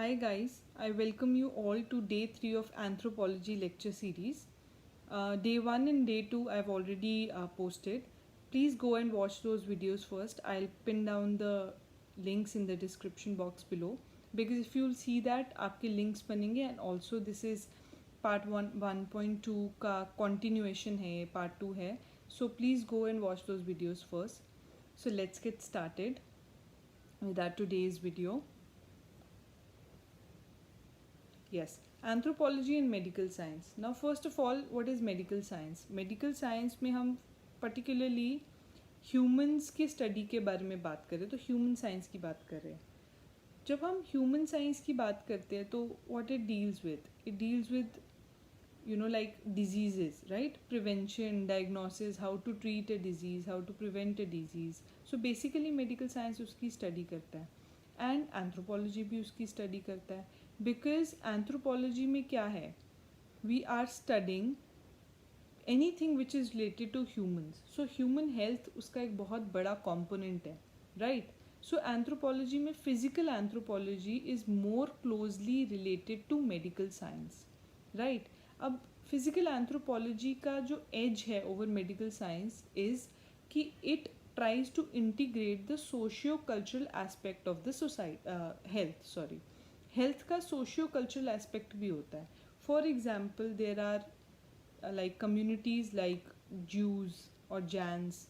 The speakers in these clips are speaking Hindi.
Hi guys, I welcome you all to day 3 of Anthropology lecture series. Day 1 and day 2 I've already posted. Please go and watch those videos first. I'll pin down the links in the description box below because if you'll see that आपके links बनेंगे and also this is part 1.2 का continuation है part 2 है. So please go and watch those videos first. So let's get started with our today's video. Yes, anthropology and medical science. Now, first of all, what is medical science? Medical science में हम particularly humans की study के बारे में बात करें तो human science की बात कर रहे हैं. जब हम human science की बात करते हैं तो what it deals with? It deals with like diseases, right? Prevention, diagnosis, how to treat a disease, how to prevent a disease. So basically medical science उसकी study करता है and anthropology भी उसकी study करता है. Because anthropology में क्या है? We are studying anything which is related to humans. So human health उसका एक बहुत बड़ा component है, right? So anthropology में physical anthropology is more closely related to medical science, right? अब physical anthropology का जो edge है over medical science is कि it tries to integrate the socio-cultural aspect of the society, health का socio-cultural aspect भी होता है. For example, there are like communities like Jews or Jains.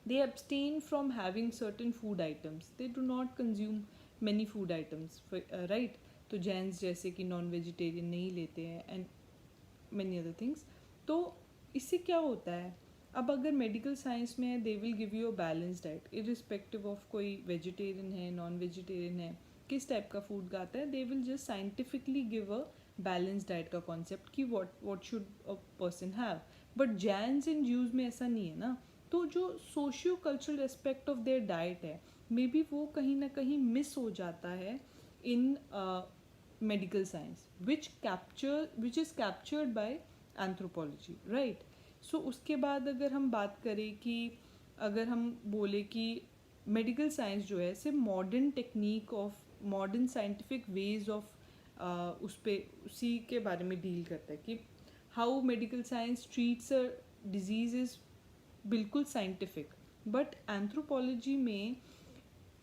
They abstain from having certain food items. They do not consume many food items, right? तो Jains जैसे कि नॉन वेजिटेरियन नहीं लेते हैं and many other things. तो इससे क्या होता है? अब अगर मेडिकल साइंस में है they will give you a balance diet irrespective of कोई वेजिटेरियन है नॉन वेजिटेरियन है किस टाइप का फूड खाता है they will just scientifically give a balance diet का कॉन्सेप्ट कि what should a person have. But Jains and Jews में ऐसा नहीं है ना. तो जो socio cultural aspect of their diet है मे बी वो कहीं ना कहीं मिस हो जाता है इन medical science which is captured by anthropology, right? So उसके बाद अगर हम बात करें कि अगर हम बोले कि मेडिकल साइंस जो है सिर्फ modern technique of modern scientific ways of उसी के बारे में डील करता है कि how medical science treats a disease is बिल्कुल साइंटिफिक. बट एंथ्रोपोलॉजी में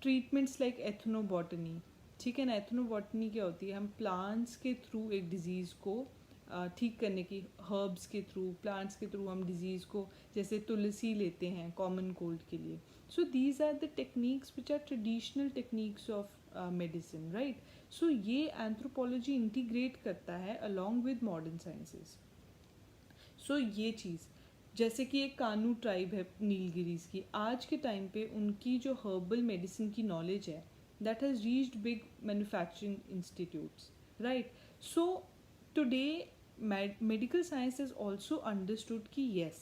ट्रीटमेंट्स लाइक एथनोबॉटनी, ठीक है ना. एथनोबॉटनी क्या होती है? हम प्लांट्स के थ्रू एक डिज़ीज़ को ठीक करने की, हर्ब्स के थ्रू, प्लांट्स के थ्रू हम डिज़ीज़ को, जैसे तुलसी लेते हैं कॉमन कोल्ड के लिए. So these are the techniques which are traditional techniques of medicine, right? So ये एंथ्रोपोलॉजी इंटीग्रेट करता है along with modern sciences. So ये चीज़ जैसे कि एक कानू ट्राइब है नीलगिरीज की, आज के टाइम पे उनकी जो हर्बल मेडिसिन की नॉलेज है that has reached big manufacturing institutes, right? So today medical science has also understood ki yes,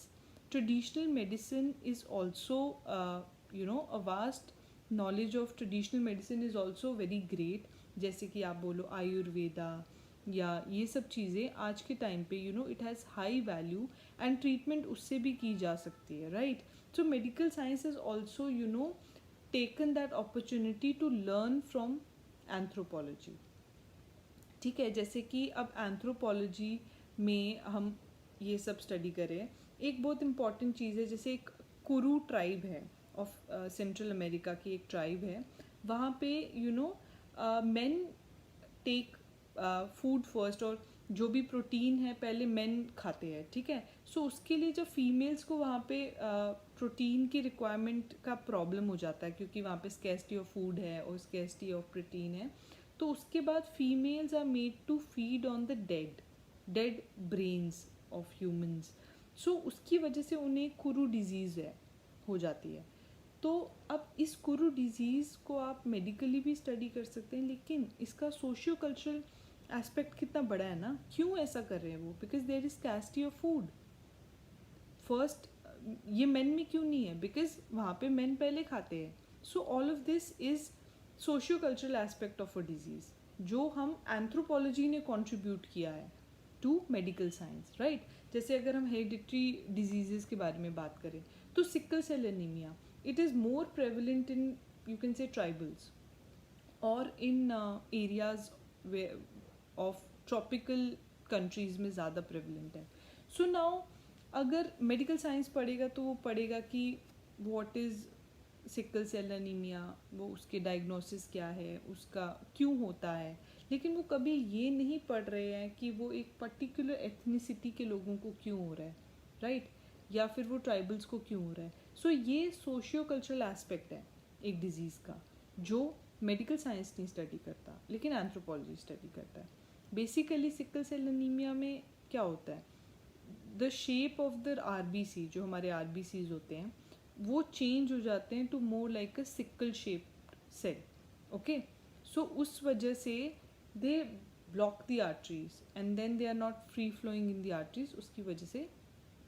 traditional medicine is also a vast knowledge of traditional medicine is also very great. जैसे कि आप बोलो आयुर्वेदा या ये सब चीज़ें आज के टाइम पे it has high value and treatment उससे भी की जा सकती है, right? So medical science is also taken that opportunity to learn from anthropology. ठीक है, जैसे कि अब एंथ्रोपोलॉजी में हम ये सब स्टडी करें. एक बहुत इम्पॉर्टेंट चीज़ है, जैसे एक कुरू ट्राइब है ऑफ सेंट्रल अमेरिका की एक ट्राइब है. वहाँ पे मेन टेक फूड फर्स्ट और जो भी प्रोटीन है पहले मेन खाते हैं, ठीक है. सो उसके लिए जब फीमेल्स को वहाँ पे प्रोटीन की रिक्वायरमेंट का प्रॉब्लम हो जाता है क्योंकि वहाँ पे स्कैर्सिटी ऑफ फूड है और स्कैर्सिटी ऑफ प्रोटीन है. तो उसके बाद females are made to feed on the dead brains of humans. So उसकी वजह से उन्हें कुरू डिजीज़ हो जाती है. तो अब इस कुरू डिजीज़ को आप मेडिकली भी स्टडी कर सकते हैं, लेकिन इसका सोशियो कल्चरल एस्पेक्ट कितना बड़ा है ना. क्यों ऐसा कर रहे हैं वो? Because there is scarcity of food. First ये मेन में क्यों नहीं है? बिकॉज वहाँ पे मेन पहले खाते हैं. So all of this is socio cultural aspect of a disease जो हम एंथ्रोपोलॉजी ने कॉन्ट्रीब्यूट किया है टू मेडिकल साइंस, राइट? जैसे अगर हम हेरिडिटरी डिजीज़ के बारे में बात करें तो sickle cell anaemia, it is more prevalent in, you can say, tribals. और इन एरियाज ऑफ ट्रॉपिकल कंट्रीज़ में ज़्यादा प्रेवलेंट है. सो नाउ अगर मेडिकल साइंस पढ़ेगा तो वो पढ़ेगा कि what is sickle cell anaemia, वो उसके डायग्नोसिस क्या है, उसका क्यों होता है. लेकिन वो कभी ये नहीं पढ़ रहे हैं कि वो एक पर्टिकुलर एथनिसिटी के लोगों को क्यों हो रहा है, राइट, या फिर वो ट्राइबल्स को क्यों हो रहा है. सो ये सोशियो कल्चरल एस्पेक्ट है एक डिजीज़ का, जो मेडिकल साइंस नहीं स्टडी करता लेकिन एंथ्रोपोलॉजी स्टडी करता है. बेसिकली सिकल सेल एनीमिया में क्या होता है, the shape of the RBC, जो हमारे आरबीसीज होते हैं, वो चेंज हो जाते हैं to more like a sickle shaped cell. Okay, so उस वजह से they block the arteries and then they are not free flowing in the arteries. उसकी वजह से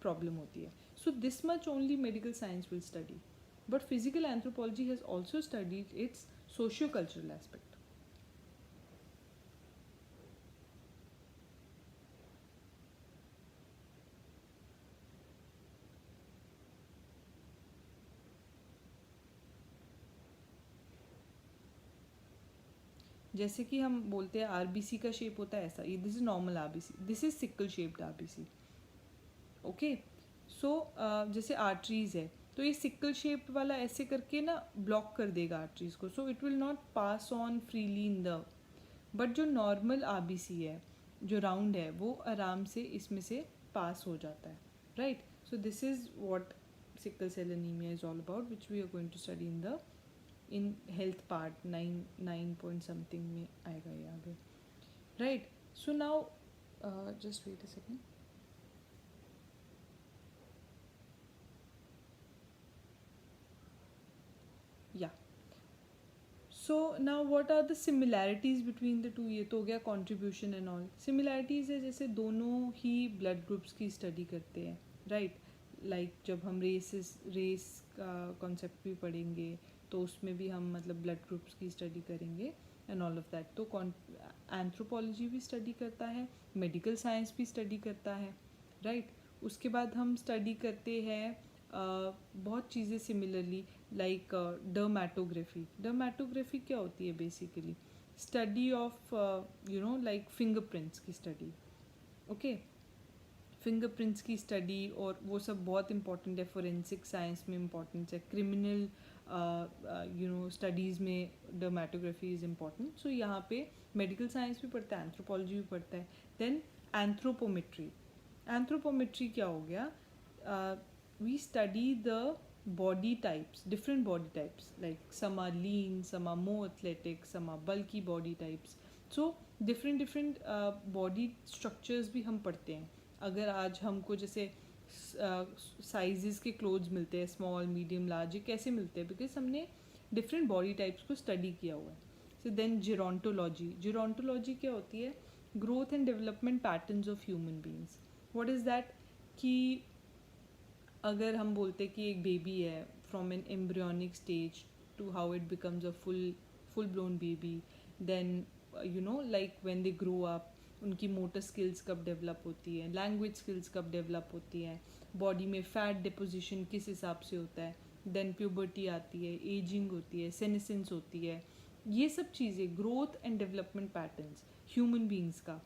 प्रॉब्लम होती है. So this much only medical science will study, but physical anthropology has also studied its socio cultural aspect. जैसे कि हम बोलते हैं आरबीसी का शेप होता है ऐसा, ये this is normal RBC, this is sickle shaped RBC. Okay, so जैसे आर्टरीज है तो ये सिकल शेप्ड वाला ऐसे करके ना ब्लॉक कर देगा आर्टरीज को, so it will not pass on freely in the. But जो नॉर्मल आरबीसी है, जो राउंड है, वो आराम से इसमें से पास हो जाता है, right. So this is what sickle cell anaemia is all about, which we are going to study in health part 9 point something में आएगा ये आगे, right. So now just wait a second. Yeah, so now what are the similarities between the two. ये तो हो गया कॉन्ट्रीब्यूशन एंड ऑल. सिमिलैरिटीज़ है जैसे दोनों ही ब्लड ग्रुप्स की स्टडी करते हैं, राइट. लाइक जब हम रेस का कॉन्सेप्ट भी पढ़ेंगे तो उसमें भी हम मतलब ब्लड ग्रुप्स की स्टडी करेंगे एंड ऑल ऑफ दैट. तो एंथ्रोपोलॉजी भी स्टडी करता है, मेडिकल साइंस भी स्टडी करता है, राइट. उसके बाद हम स्टडी करते हैं बहुत चीज़ें सिमिलरली, लाइक डर्मेटोग्राफी. डर्मेटोग्राफी क्या होती है, basically study of like fingerprints की स्टडी. ओके, फिंगरप्रिंट्स की स्टडी और वो सब बहुत इंपॉर्टेंट है. फोरेंसिक साइंस में इम्पॉर्टेंस है, क्रिमिनल स्टडीज़ में डर्मेटोग्राफी इज़ इम्पॉर्टेंट. सो यहाँ पे मेडिकल साइंस भी पढ़ता है, एंथ्रोपोलॉजी भी पढ़ता है. Then anthropometry. एंथ्रोपोमेट्री क्या हो गया, we study the body types, different body types, like some are lean, some are more athletic, some are bulky body types. So different body structures भी हम पढ़ते हैं. अगर आज हमको जैसे साइजेस के क्लोथ्स मिलते हैं, स्मॉल मीडियम लार्ज, ये कैसे मिलते हैं, बिकॉज हमने डिफरेंट बॉडी टाइप्स को स्टडी किया हुआ है. So then जीरोंटोलॉजी. जीरोंटोलॉजी क्या होती है, growth and development patterns of human beings. What is that, कि अगर हम बोलते कि एक बेबी है, from an embryonic stage to how it becomes a full blown baby, then like when they grow up, उनकी मोटर स्किल्स कब डेवलप होती है, लैंग्वेज स्किल्स कब डेवलप होती है, बॉडी में फैट डिपोजिशन किस हिसाब से होता है, देन प्यूबर्टी आती है, एजिंग होती है, सेनेसेंस होती है. ये सब चीज़ें growth and development patterns human beings का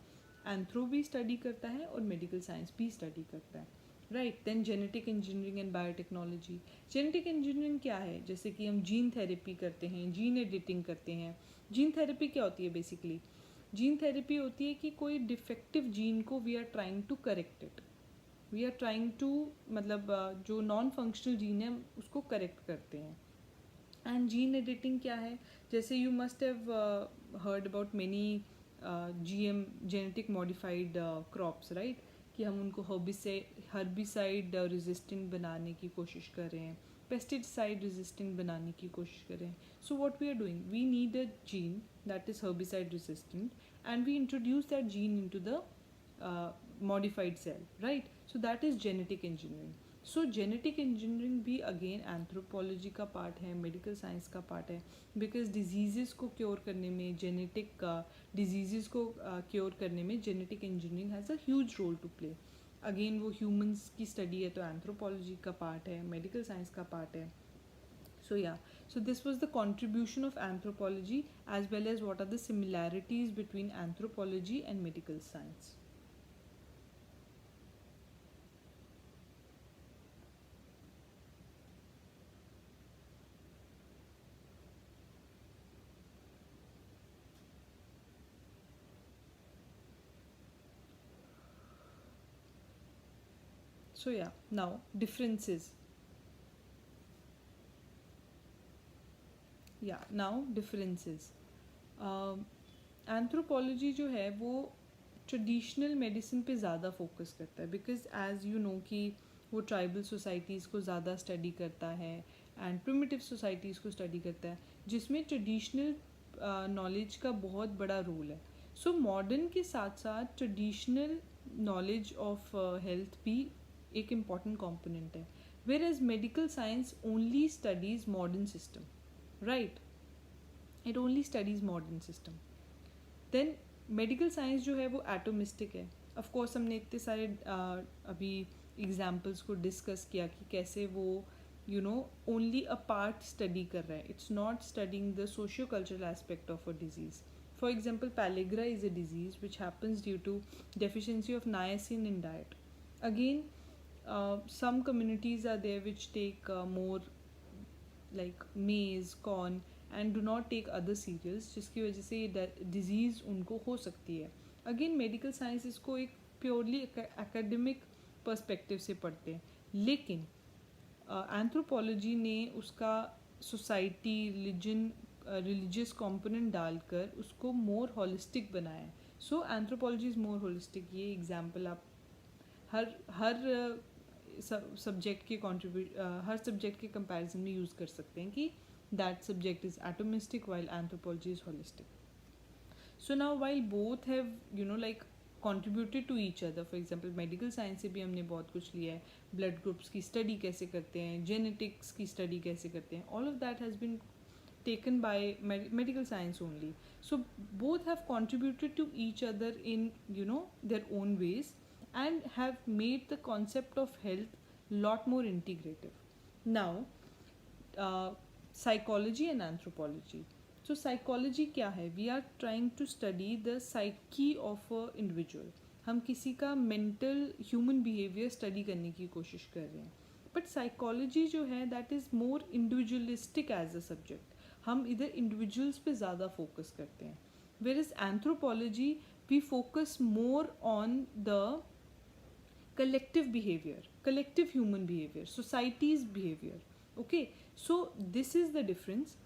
एंथ्रो भी स्टडी करता है और मेडिकल साइंस भी स्टडी करता है, right. Then genetic engineering and biotechnology. Genetic engineering क्या है, जैसे कि हम जीन थेरेपी करते हैं, जीन एडिटिंग करते हैं. जीन थेरेपी क्या होती है, बेसिकली जीन थेरेपी होती है कि कोई डिफेक्टिव जीन को we are trying to correct it, we are trying to मतलब जो नॉन फंक्शनल जीन है उसको करेक्ट करते हैं. एंड जीन एडिटिंग क्या है, जैसे you must have heard about many GM, genetic modified crops, right, कि हम उनको हर्बिसाइड रेजिस्टेंट बनाने की कोशिश कर रहे हैं, पेस्टिसाइड रेजिस्टेंट बनाने की कोशिश कर रहे हैं. So what we are doing, we need a gene that is herbicide resistant and we introduce that gene into the modified cell, right. So that is genetic engineering. So genetic engineering भी अगेन एंथ्रोपोलॉजी का पार्ट है, मेडिकल साइंस का पार्ट है, बिकॉज डिजीज़ को क्योर करने में, जेनेटिक डिजीज़ को क्योर करने में genetic engineering has a huge role to play. Again वो ह्यूमंस की स्टडी है तो एंथ्रोपोलॉजी का पार्ट है, मेडिकल साइंस का पार्ट है. So yeah, so this was the contribution of anthropology as well as what are the similarities between anthropology and medical science. So yeah, now differences. Yeah, now differences. Anthropology जो है वो ट्रेडिशनल मेडिसिन पे ज़्यादा फोकस करता है बिकॉज एज यू नो कि वो ट्राइबल सोसाइटीज़ को ज़्यादा स्टडी करता है एंड प्रिमिटिव सोसाइटीज़ को स्टडी करता है जिसमें ट्रेडिशनल नॉलेज का बहुत बड़ा रोल है. सो मॉडर्न के साथ साथ ट्रेडिशनल नॉलेज ऑफ हेल्थ भी एक इम्पॉर्टेंट कॉम्पोनेंट है, where as medical science only studies modern system, right. It only studies modern system. Then medical science जो है वो एटोमिस्टिक है. ऑफ कोर्स हमने इतने सारे अभी एग्जाम्पल्स को डिस्कस किया कि कैसे वो ओनली अ पार्ट स्टडी कर रहा है. It's not studying the socio cultural aspect of a disease. For example pellagra is a disease which happens due to deficiency of niacin in diet. Again, some communities are there which take more like maize, corn and do not take other cereals, जिसकी वजह से ये डिजीज़ उनको हो सकती है. अगेन मेडिकल साइंस इसको एक प्योरली एकेडमिक पर्सपेक्टिव से पढ़ते हैं, लेकिन एंथ्रोपोलॉजी ने उसका सोसाइटी रिलीजियस कंपोनेंट डालकर उसको मोर होलिस्टिक बनाया है. सो एंथ्रोपोलॉजी इज़ मोर होलिस्टिक. ये एग्जाम्पल आप हर सब्जेक्ट के हर सब्जेक्ट के कंपैरिजन में यूज़ कर सकते हैं कि that subject is atomistic while anthropology is holistic. So now while both have like contributed to each other. For example medical science से भी हमने बहुत कुछ लिया है. ब्लड ग्रुप्स की स्टडी कैसे करते हैं, जेनेटिक्स की स्टडी कैसे करते हैं, all of that has been taken by medical science only. So both have contributed to each other in their own ways and have made the concept of health lot more integrative. Now psychology and anthropology. So psychology क्या है? We are trying to study the psyche of a individual. हम किसी का mental human behavior study करने की कोशिश कर रहे हैं. But psychology जो है that is more individualistic as a subject. हम इधर इंडिविजुअल्स पे ज़्यादा फोकस करते हैं, where is anthropology we focus more on the collective behaviour, collective human behaviour, societies behaviour. Okay, so this is the difference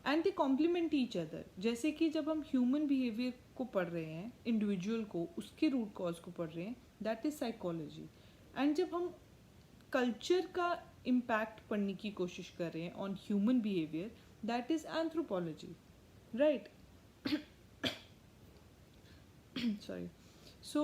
and they complement each other. जैसे कि जब हम ह्यूमन बिहेवियर को पढ़ रहे हैं, इंडिविजुअल को, उसके रूट कॉज को पढ़ रहे हैं, दैट इज़ साइकोलॉजी. एंड जब हम कल्चर का इम्पैक्ट पढ़ने की कोशिश कर रहे हैं on human behaviour, that is anthropology, right? Sorry. So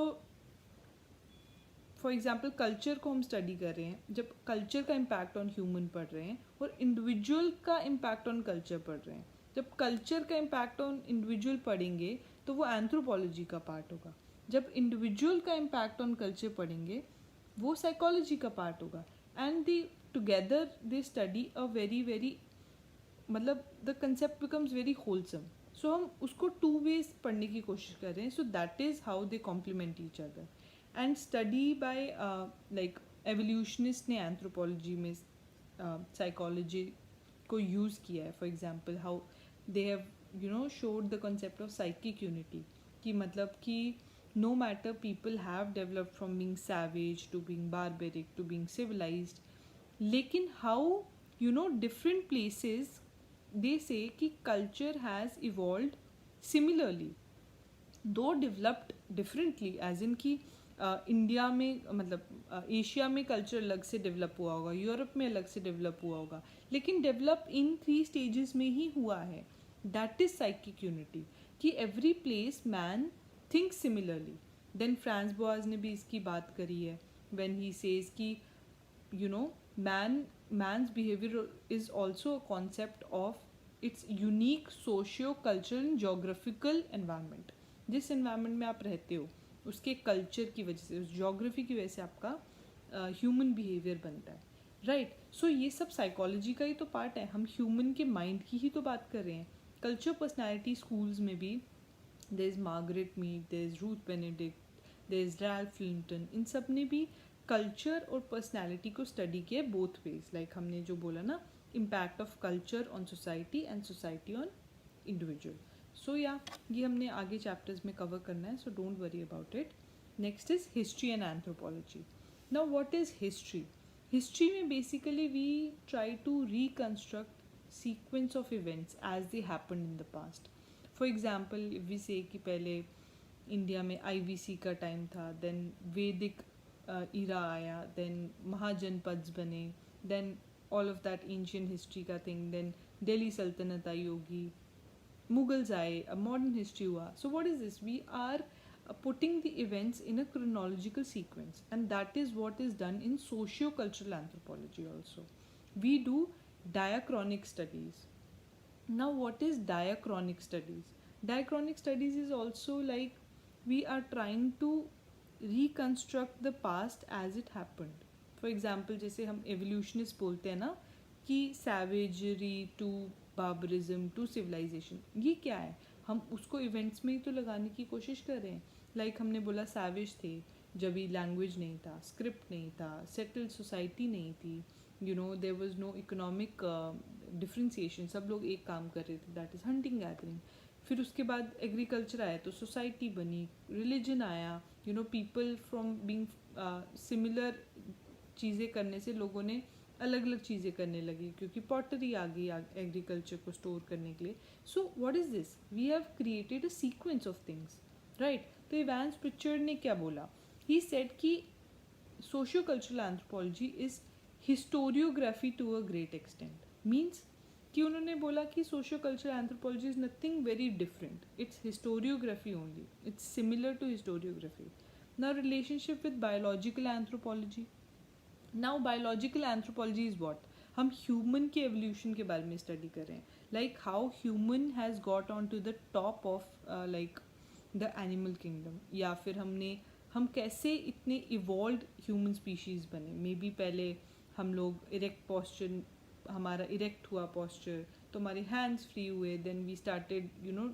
for example culture को हम स्टडी कर रहे हैं, जब कल्चर का इम्पैक्ट ऑन ह्यूमन पढ़ रहे हैं और इंडिविजुअल का इम्पैक्ट ऑन कल्चर पढ़ रहे हैं. जब कल्चर का इम्पैक्ट ऑन इंडिविजुअल पढ़ेंगे तो वो एंथ्रोपोलॉजी का पार्ट होगा. जब इंडिविजुअल का इम्पैक्ट ऑन कल्चर पढ़ेंगे वो साइकोलॉजी का पार्ट होगा. And they together they study a very मतलब the concept becomes very wholesome. So हम उसको टू वेज पढ़ने की कोशिश कर रहे हैं. So that is how they complement each other. And study by like evolutionist ने एंथ्रोपोलॉजी में साइकोलॉजी को यूज़ किया है. For example how they have showed the concept of psychic unity, कि मतलब कि no matter people have developed from being savage to being barbaric to being civilised, लेकिन how different places they say कि culture has evolved similarly though developed differently, as in कि इंडिया में मतलब एशिया में कल्चर अलग से डेवलप हुआ होगा, यूरोप में अलग से डेवलप हुआ होगा, लेकिन डेवलप इन 3 स्टेजेस में ही हुआ है. दैट इज साइकिक यूनिटी, कि every place man thinks similarly. Then Franz Boas ने भी इसकी बात करी है व्हेन ही सेज कि man's behavior is also a concept of its unique socio-cultural and geographical environment. जिस environment में आप रहते हो उसके culture की वजह से, उस geography की वजह से आपका human behavior बनता है, राइट. सो ये सब साइकोलॉजी का ही तो पार्ट है, हम ह्यूमन के माइंड की ही तो बात कर रहे हैं. कल्चर पर्सनैलिटी स्कूल्स में भी there is Margaret Mead, there is Ruth Benedict, there is Ralph Linton, इन सब ने भी कल्चर और पर्सनैलिटी को स्टडी किया बोथ वेज. लाइक हमने जो बोला ना, impact of culture on society and society on individual. So yeah ये हमने आगे चैप्टर्स में कवर करना है, so don't worry about it. Next is history and anthropology. Now what is history? History में basically we try to reconstruct sequence of events as they happen in the past. For example we say कि पहले इंडिया में IVC का टाइम था, देन वैदिक इरा आया, देन महाजनपद्स बने, then all of that ancient history का थिंग, देन दिल्ली सल्तनत आई होगी, मुगल्स आए, अब मॉडर्न हिस्ट्री हुआ. So what is this? We are putting the events in a chronological sequence, and that is what is done in socio-cultural anthropology also. We do diachronic studies. Now what is diachronic studies? Diachronic studies is also like we are trying to reconstruct the past as it happened. For example, जैसे हम evolutionists बोलते हैं ना कि savagery to barbarism to civilization, ये क्या है? हम उसको इवेंट्स में ही तो लगाने की कोशिश कर रहे हैं. लाइक हमने बोला सैवेज थे जब भी लैंग्वेज नहीं था, स्क्रिप्ट नहीं था, सेटल्ड सोसाइटी नहीं थी, you know there was no economic differentiation, सब लोग एक काम कर रहे थे, दैट इज़ हंटिंग गैदरिंग. फिर उसके बाद एग्रीकल्चर आया तो सोसाइटी बनी, रिलीजन आया, you know people from being similar चीज़ें करने से लोगों ने अलग अलग चीज़ें करने लगी क्योंकि पॉटरी आ गई एग्रीकल्चर को स्टोर करने के लिए. So what is this? We have created a sequence of things, right. तो इवांस प्रिचर्ड ने क्या बोला? ही सेड कि socio cultural anthropology is historiography to a great extent. Means कि उन्होंने बोला कि socio cultural anthropology is nothing very different, it's historiography only, it's similar to historiography. Now relationship with biological anthropology. Now biological anthropology is what? हम ह्यूमन के एवोल्यूशन के बारे में स्टडी कर रहे हैं, like how human has got on to the top of like the animal kingdom, या फिर हम कैसे इतने इवॉल्व ह्यूमन स्पीशीज़ बने. मे बी पहले हम लोग इरेक्ट पॉस्चर, हमारा इरेक्ट हुआ पॉस्चर तो हमारे हैंड्स फ्री हुए, then we started you know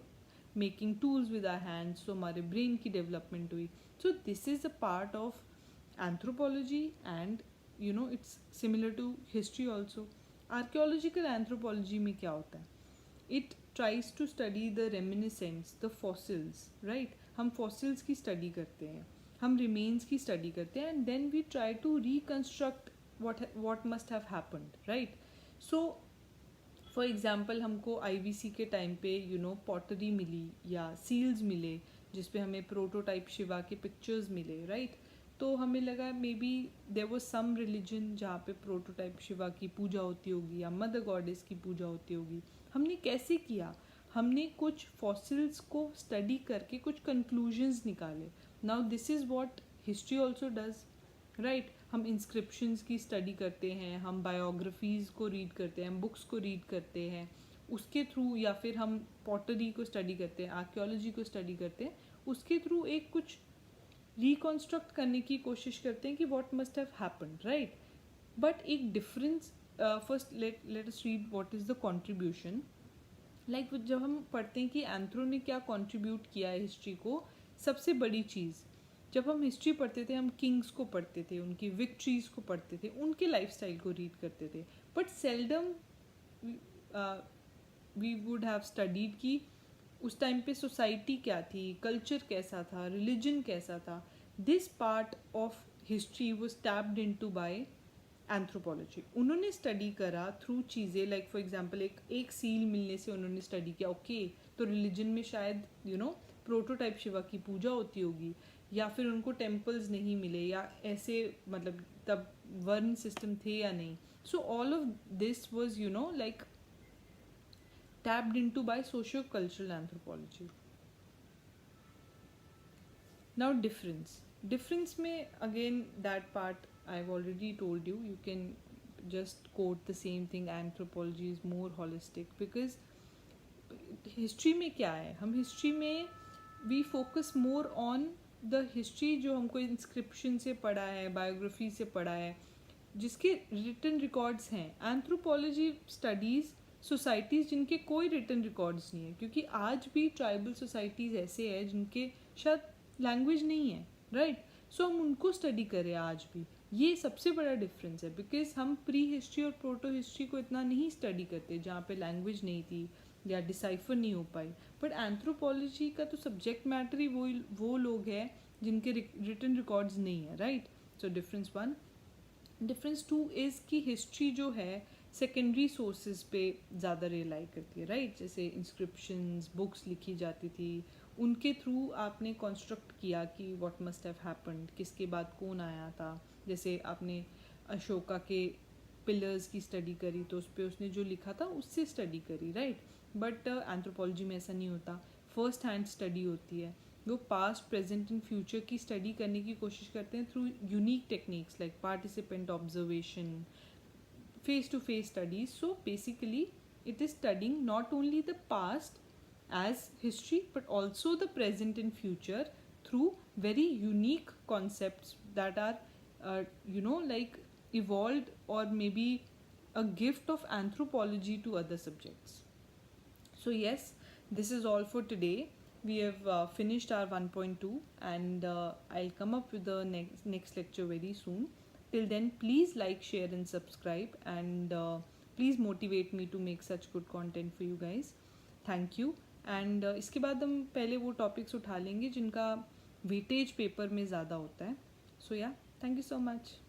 making tools with our hands, तो हमारे ब्रेन की डेवलपमेंट हुई. So this is a part of anthropology and you know it's similar to history also. Archaeological anthropology में क्या होता है? It tries to study the reminiscence, the fossils, right? हम fossils की study करते हैं, हम remains की study करते हैं, and then we try to reconstruct what must have happened, right? So for example हमको IVC के टाइम पे you know pottery मिली या seals मिले जिसपे हमें prototype शिवा के pictures मिले, right? तो हमें लगा maybe there was some religion जहाँ पे प्रोटोटाइप शिवा की पूजा होती होगी या मदर गॉडेस की पूजा होती होगी. हमने कैसे किया? हमने कुछ फॉसिल्स को स्टडी करके कुछ कंक्लूजन्स निकाले. Now this is what history also does, right. हम इंस्क्रिप्शंस की स्टडी करते हैं, हम बायोग्राफीज़ को रीड करते हैं, हम बुक्स को रीड करते हैं उसके थ्रू, या फिर हम पॉटरी को स्टडी करते हैं, आर्कियोलॉजी को स्टडी करते हैं, उसके थ्रू एक कुछ रिकॉन्स्ट्रक्ट करने की कोशिश करते हैं कि what must have happened, right. But एक difference, first let us read what is the contribution. Like जब हम पढ़ते हैं कि एंथ्रो ने क्या कंट्रीब्यूट किया है हिस्ट्री को, सबसे बड़ी चीज़ जब हम हिस्ट्री पढ़ते थे, हम किंग्स को पढ़ते थे, उनकी विक्ट्रीज को पढ़ते थे, उनके लाइफस्टाइल को रीड करते थे, but seldom we would have studied कि उस टाइम पे सोसाइटी क्या थी, कल्चर कैसा था, रिलीजन कैसा था. This part of history was tapped into bye anthropology. उन्होंने स्टडी करा थ्रू चीज़ें लाइक फॉर एग्जांपल एक सील मिलने से उन्होंने स्टडी किया, ओके तो रिलीजन में शायद यू नो प्रोटोटाइप शिवा की पूजा होती होगी, या फिर उनको टेम्पल्स नहीं मिले, या ऐसे मतलब तब वर्ण सिस्टम थे या नहीं. So all of this was you know like tapped into by socio-cultural anthropology. Now difference में again that part I've already told you, you can just quote the same thing, anthropology is more holistic, because history में क्या है, हम history में we focus more on the history जो हमको inscription से पढ़ा है, biography से पढ़ा है, जिसके रिटन रिकॉर्ड्स हैं. एंथ्रोपोलॉजी स्टडीज़ सोसाइटीज़ जिनके कोई रिटन रिकॉर्ड्स नहीं है, क्योंकि आज भी ट्राइबल सोसाइटीज़ ऐसे हैं जिनके शायद लैंग्वेज नहीं है, राइट. सो हम उनको स्टडी करें आज भी. ये सबसे बड़ा डिफरेंस है, बिकॉज हम प्री हिस्ट्री और प्रोटो हिस्ट्री को इतना नहीं स्टडी करते जहाँ पे लैंग्वेज नहीं थी या डिसाइफर नहीं हो पाई. बट एंथ्रोपोलॉजी का तो सब्जेक्ट मैटर ही वो लोग हैं जिनके रिटन रिकॉर्ड्स नहीं है, right. So difference one. Difference two is कि हिस्ट्री जो है सेकेंडरी सोर्सेज पे ज़्यादा रिलाई करती है, राइट. जैसे इंस्क्रिप्शंस, बुक्स लिखी जाती थी, उनके थ्रू आपने कॉन्स्ट्रक्ट किया कि व्हाट मस्ट हैव हैपेंड, किसके बाद कौन आया था. जैसे आपने अशोका के पिलर्स की स्टडी करी तो उस पर उसने जो लिखा था उससे स्टडी करी, राइट. बट एंथ्रोपोलॉजी में ऐसा नहीं होता. फर्स्ट हैंड स्टडी होती है. वो पास्ट, प्रेजेंट एंड फ्यूचर की स्टडी करने की कोशिश करते हैं through unique techniques like participant observation, face to face studies. So basically it is studying not only the past as history but also the present and future through very unique concepts that are like evolved or maybe a gift of anthropology to other subjects. So yes, this is all for today. We have finished our 1.2 and I'll come up with the next lecture very soon. Till then, please like, share and subscribe, and please motivate me to make such good content for you guys. Thank you. And इसके बाद हम पहले वो टॉपिक्स उठा लेंगे जिनका वेटेज पेपर में ज़्यादा होता है. So yeah, thank you so much.